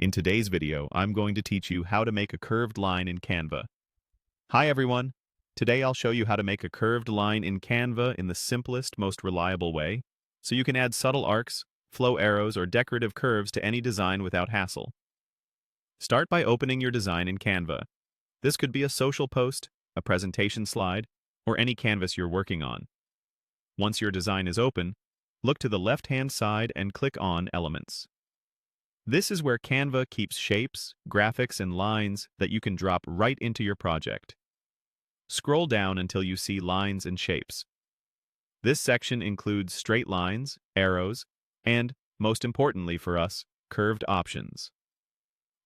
In today's video, I'm going to teach you how to make a curved line in Canva. Hi everyone! Today I'll show you how to make a curved line in Canva in the simplest, most reliable way, so you can add subtle arcs, flow arrows, or decorative curves to any design without hassle. Start by opening your design in Canva. This could be a social post, a presentation slide, or any canvas you're working on. Once your design is open, look to the left-hand side and click on Elements. This is where Canva keeps shapes, graphics, and lines that you can drop right into your project. Scroll down until you see Lines and Shapes. This section includes straight lines, arrows, and, most importantly for us, curved options.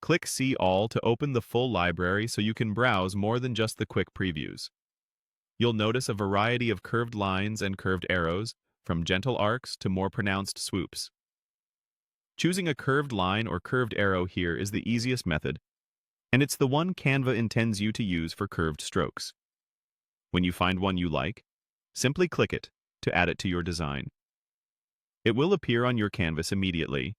Click See All to open the full library so you can browse more than just the quick previews. You'll notice a variety of curved lines and curved arrows, from gentle arcs to more pronounced swoops. Choosing a curved line or curved arrow here is the easiest method, and it's the one Canva intends you to use for curved strokes. When you find one you like, simply click it to add it to your design. It will appear on your canvas immediately.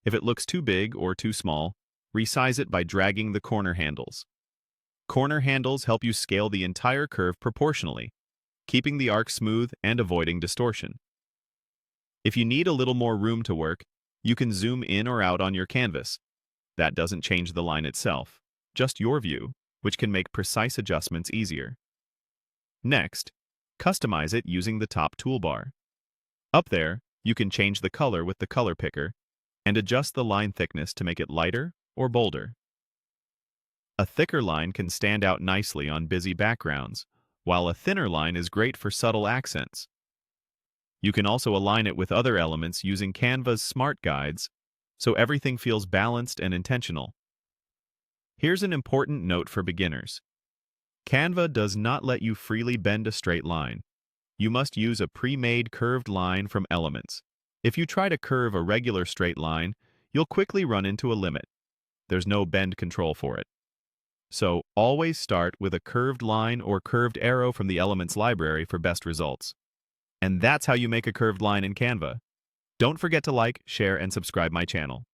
If it looks too big or too small, resize it by dragging the corner handles. Corner handles help you scale the entire curve proportionally, keeping the arc smooth and avoiding distortion. If you need a little more room to work, you can zoom in or out on your canvas. That doesn't change the line itself, just your view, which can make precise adjustments easier. Next, customize it using the top toolbar. Up there, you can change the color with the color picker and adjust the line thickness to make it lighter or bolder. A thicker line can stand out nicely on busy backgrounds, while a thinner line is great for subtle accents. You can also align it with other elements using Canva's smart guides, so everything feels balanced and intentional. Here's an important note for beginners. Canva does not let you freely bend a straight line. You must use a pre-made curved line from Elements. If you try to curve a regular straight line, you'll quickly run into a limit. There's no bend control for it. So, always start with a curved line or curved arrow from the Elements library for best results. And that's how you make a curved line in Canva. Don't forget to like, share, and subscribe my channel.